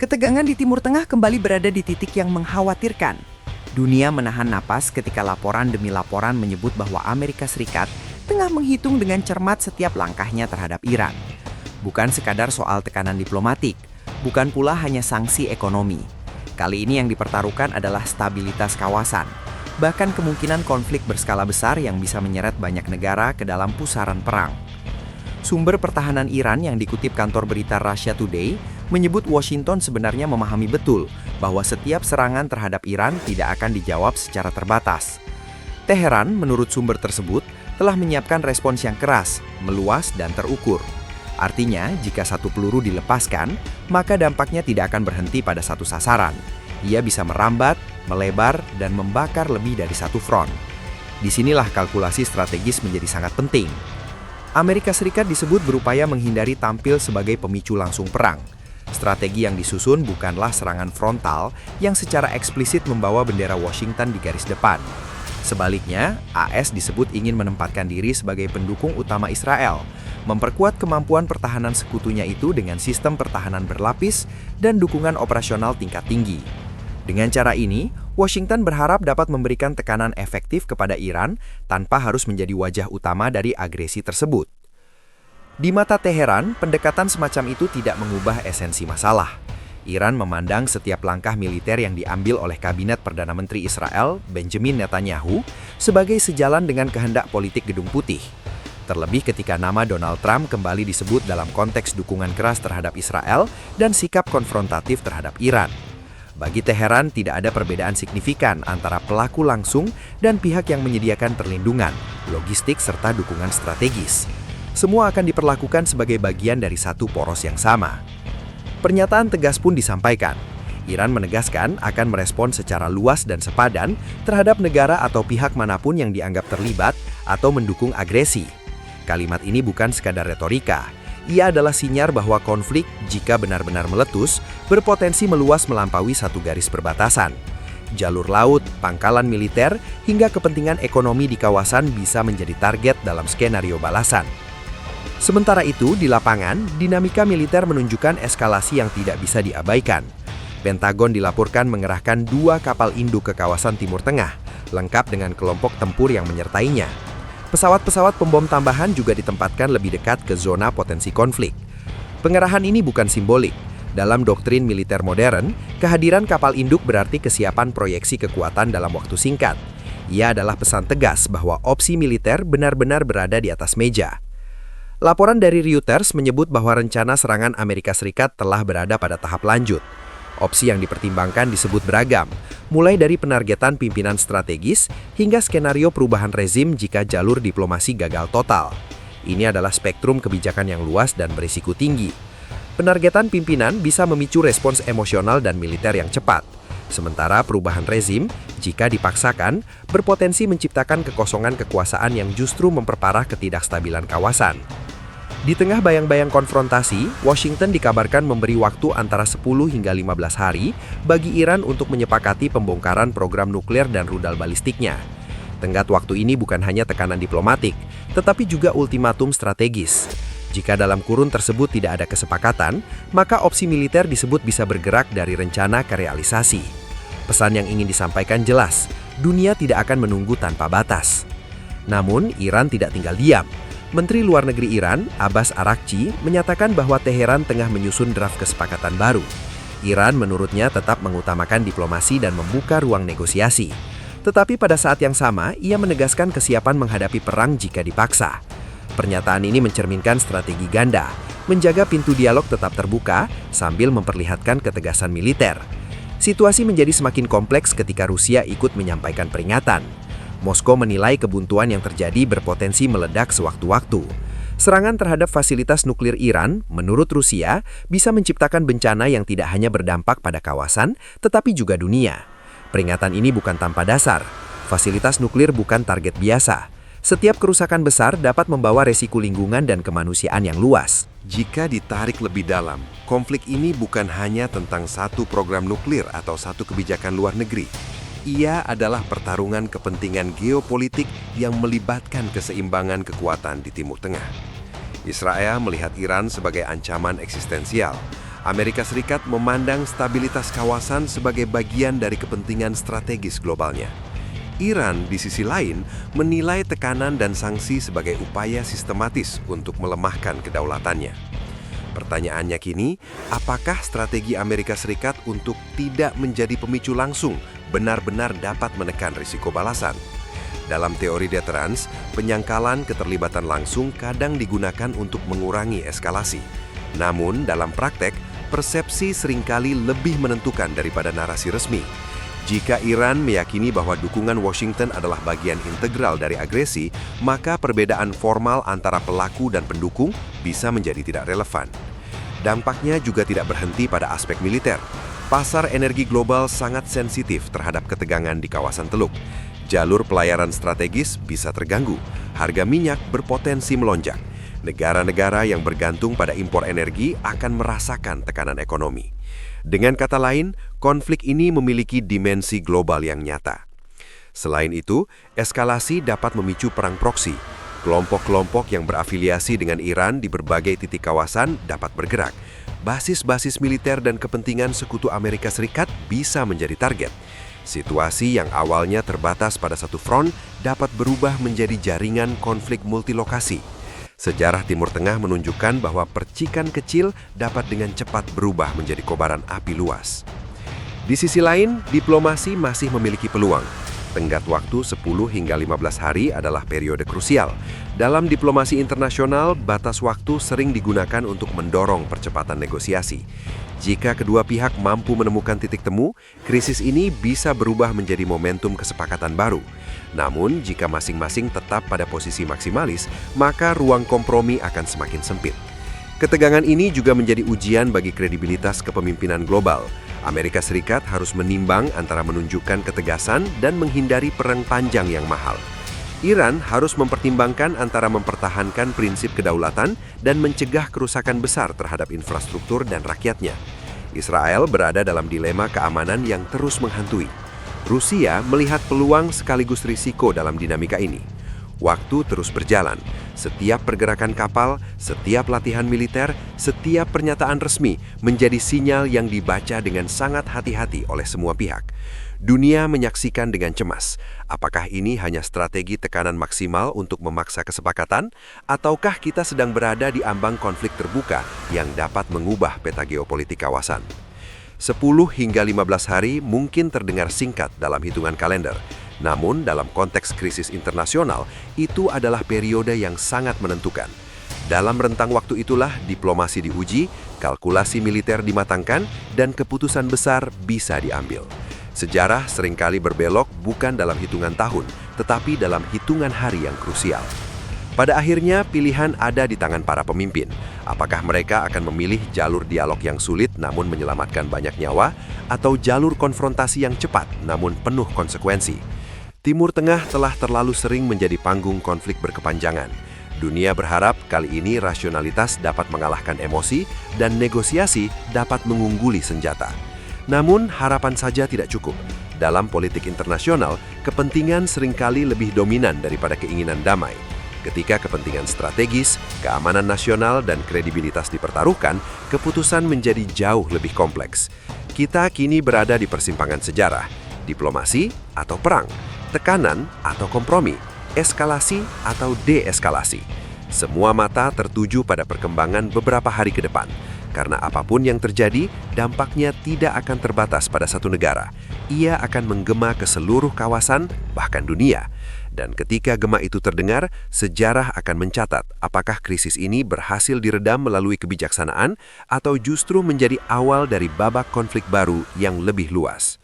Ketegangan di Timur Tengah kembali berada di titik yang mengkhawatirkan. Dunia menahan napas ketika laporan demi laporan menyebut bahwa Amerika Serikat tengah menghitung dengan cermat setiap langkahnya terhadap Iran. Bukan sekadar soal tekanan diplomatik, bukan pula hanya sanksi ekonomi. Kali ini yang dipertaruhkan adalah stabilitas kawasan, bahkan kemungkinan konflik berskala besar yang bisa menyeret banyak negara ke dalam pusaran perang. Sumber pertahanan Iran yang dikutip kantor berita Russia Today menyebut Washington sebenarnya memahami betul bahwa setiap serangan terhadap Iran tidak akan dijawab secara terbatas. Teheran, menurut sumber tersebut, telah menyiapkan respons yang keras, meluas, dan terukur. Artinya, jika satu peluru dilepaskan, maka dampaknya tidak akan berhenti pada satu sasaran. Ia bisa merambat, melebar, dan membakar lebih dari satu front. Disinilah kalkulasi strategis menjadi sangat penting. Amerika Serikat disebut berupaya menghindari tampil sebagai pemicu langsung perang. Strategi yang disusun bukanlah serangan frontal yang secara eksplisit membawa bendera Washington di garis depan. Sebaliknya, AS disebut ingin menempatkan diri sebagai pendukung utama Israel, memperkuat kemampuan pertahanan sekutunya itu dengan sistem pertahanan berlapis dan dukungan operasional tingkat tinggi. Dengan cara ini, Washington berharap dapat memberikan tekanan efektif kepada Iran tanpa harus menjadi wajah utama dari agresi tersebut. Di mata Teheran, pendekatan semacam itu tidak mengubah esensi masalah. Iran memandang setiap langkah militer yang diambil oleh Kabinet Perdana Menteri Israel, Benjamin Netanyahu, sebagai sejalan dengan kehendak politik Gedung Putih. Terlebih ketika nama Donald Trump kembali disebut dalam konteks dukungan keras terhadap Israel dan sikap konfrontatif terhadap Iran. Bagi Teheran, tidak ada perbedaan signifikan antara pelaku langsung dan pihak yang menyediakan perlindungan, logistik, serta dukungan strategis. Semua akan diperlakukan sebagai bagian dari satu poros yang sama. Pernyataan tegas pun disampaikan. Iran menegaskan akan merespon secara luas dan sepadan terhadap negara atau pihak manapun yang dianggap terlibat atau mendukung agresi. Kalimat ini bukan sekadar retorika. Ia adalah sinyal bahwa konflik, jika benar-benar meletus, berpotensi meluas melampaui satu garis perbatasan. Jalur laut, pangkalan militer, hingga kepentingan ekonomi di kawasan bisa menjadi target dalam skenario balasan. Sementara itu, di lapangan, dinamika militer menunjukkan eskalasi yang tidak bisa diabaikan. Pentagon dilaporkan mengerahkan 2 kapal induk ke kawasan Timur Tengah, lengkap dengan kelompok tempur yang menyertainya. Pesawat-pesawat pembom tambahan juga ditempatkan lebih dekat ke zona potensi konflik. Pengerahan ini bukan simbolik. Dalam doktrin militer modern, kehadiran kapal induk berarti kesiapan proyeksi kekuatan dalam waktu singkat. Ia adalah pesan tegas bahwa opsi militer benar-benar berada di atas meja. Laporan dari Reuters menyebut bahwa rencana serangan Amerika Serikat telah berada pada tahap lanjut. Opsi yang dipertimbangkan disebut beragam, mulai dari penargetan pimpinan strategis hingga skenario perubahan rezim jika jalur diplomasi gagal total. Ini adalah spektrum kebijakan yang luas dan berisiko tinggi. Penargetan pimpinan bisa memicu respons emosional dan militer yang cepat. Sementara perubahan rezim, jika dipaksakan, berpotensi menciptakan kekosongan kekuasaan yang justru memperparah ketidakstabilan kawasan. Di tengah bayang-bayang konfrontasi, Washington dikabarkan memberi waktu antara 10 hingga 15 hari bagi Iran untuk menyepakati pembongkaran program nuklir dan rudal balistiknya. Tenggat waktu ini bukan hanya tekanan diplomatik, tetapi juga ultimatum strategis. Jika dalam kurun tersebut tidak ada kesepakatan, maka opsi militer disebut bisa bergerak dari rencana ke realisasi. Pesan yang ingin disampaikan jelas, dunia tidak akan menunggu tanpa batas. Namun, Iran tidak tinggal diam. Menteri Luar Negeri Iran, Abbas Araghchi, menyatakan bahwa Teheran tengah menyusun draft kesepakatan baru. Iran menurutnya tetap mengutamakan diplomasi dan membuka ruang negosiasi. Tetapi pada saat yang sama, ia menegaskan kesiapan menghadapi perang jika dipaksa. Pernyataan ini mencerminkan strategi ganda, menjaga pintu dialog tetap terbuka sambil memperlihatkan ketegasan militer. Situasi menjadi semakin kompleks ketika Rusia ikut menyampaikan peringatan. Moskow menilai kebuntuan yang terjadi berpotensi meledak sewaktu-waktu. Serangan terhadap fasilitas nuklir Iran, menurut Rusia, bisa menciptakan bencana yang tidak hanya berdampak pada kawasan, tetapi juga dunia. Peringatan ini bukan tanpa dasar. Fasilitas nuklir bukan target biasa. Setiap kerusakan besar dapat membawa resiko lingkungan dan kemanusiaan yang luas. Jika ditarik lebih dalam, konflik ini bukan hanya tentang satu program nuklir atau satu kebijakan luar negeri. Ia adalah pertarungan kepentingan geopolitik yang melibatkan keseimbangan kekuatan di Timur Tengah. Israel melihat Iran sebagai ancaman eksistensial. Amerika Serikat memandang stabilitas kawasan sebagai bagian dari kepentingan strategis globalnya. Iran, di sisi lain, menilai tekanan dan sanksi sebagai upaya sistematis untuk melemahkan kedaulatannya. Pertanyaannya kini, apakah strategi Amerika Serikat untuk tidak menjadi pemicu langsung benar-benar dapat menekan risiko balasan? Dalam teori deterrence, penyangkalan keterlibatan langsung kadang digunakan untuk mengurangi eskalasi. Namun, dalam praktek, persepsi seringkali lebih menentukan daripada narasi resmi. Jika Iran meyakini bahwa dukungan Washington adalah bagian integral dari agresi, maka perbedaan formal antara pelaku dan pendukung bisa menjadi tidak relevan. Dampaknya juga tidak berhenti pada aspek militer. Pasar energi global sangat sensitif terhadap ketegangan di kawasan Teluk. Jalur pelayaran strategis bisa terganggu, harga minyak berpotensi melonjak. Negara-negara yang bergantung pada impor energi akan merasakan tekanan ekonomi. Dengan kata lain, konflik ini memiliki dimensi global yang nyata. Selain itu, eskalasi dapat memicu perang proksi. Kelompok-kelompok yang berafiliasi dengan Iran di berbagai titik kawasan dapat bergerak. Basis-basis militer dan kepentingan sekutu Amerika Serikat bisa menjadi target. Situasi yang awalnya terbatas pada satu front dapat berubah menjadi jaringan konflik multilokasi. Sejarah Timur Tengah menunjukkan bahwa percikan kecil dapat dengan cepat berubah menjadi kobaran api luas. Di sisi lain, diplomasi masih memiliki peluang. Tenggat waktu 10 hingga 15 hari adalah periode krusial. Dalam diplomasi internasional, batas waktu sering digunakan untuk mendorong percepatan negosiasi. Jika kedua pihak mampu menemukan titik temu, krisis ini bisa berubah menjadi momentum kesepakatan baru. Namun, jika masing-masing tetap pada posisi maksimalis, maka ruang kompromi akan semakin sempit. Ketegangan ini juga menjadi ujian bagi kredibilitas kepemimpinan global. Amerika Serikat harus menimbang antara menunjukkan ketegasan dan menghindari perang panjang yang mahal. Iran harus mempertimbangkan antara mempertahankan prinsip kedaulatan dan mencegah kerusakan besar terhadap infrastruktur dan rakyatnya. Israel berada dalam dilema keamanan yang terus menghantui. Rusia melihat peluang sekaligus risiko dalam dinamika ini. Waktu terus berjalan. Setiap pergerakan kapal, setiap latihan militer, setiap pernyataan resmi menjadi sinyal yang dibaca dengan sangat hati-hati oleh semua pihak. Dunia menyaksikan dengan cemas. Apakah ini hanya strategi tekanan maksimal untuk memaksa kesepakatan? Ataukah kita sedang berada di ambang konflik terbuka yang dapat mengubah peta geopolitik kawasan? 10 hingga 15 hari mungkin terdengar singkat dalam hitungan kalender. Namun, dalam konteks krisis internasional, itu adalah periode yang sangat menentukan. Dalam rentang waktu itulah diplomasi diuji, kalkulasi militer dimatangkan, dan keputusan besar bisa diambil. Sejarah seringkali berbelok bukan dalam hitungan tahun, tetapi dalam hitungan hari yang krusial. Pada akhirnya, pilihan ada di tangan para pemimpin. Apakah mereka akan memilih jalur dialog yang sulit namun menyelamatkan banyak nyawa, atau jalur konfrontasi yang cepat namun penuh konsekuensi? Timur Tengah telah terlalu sering menjadi panggung konflik berkepanjangan. Dunia berharap kali ini rasionalitas dapat mengalahkan emosi dan negosiasi dapat mengungguli senjata. Namun, harapan saja tidak cukup. Dalam politik internasional, kepentingan seringkali lebih dominan daripada keinginan damai. Ketika kepentingan strategis, keamanan nasional, dan kredibilitas dipertaruhkan, keputusan menjadi jauh lebih kompleks. Kita kini berada di persimpangan sejarah, diplomasi atau perang, tekanan atau kompromi, eskalasi atau deeskalasi. Semua mata tertuju pada perkembangan beberapa hari ke depan. Karena apapun yang terjadi, dampaknya tidak akan terbatas pada satu negara. Ia akan menggema ke seluruh kawasan, bahkan dunia. Dan ketika gema itu terdengar, sejarah akan mencatat apakah krisis ini berhasil diredam melalui kebijaksanaan atau justru menjadi awal dari babak konflik baru yang lebih luas.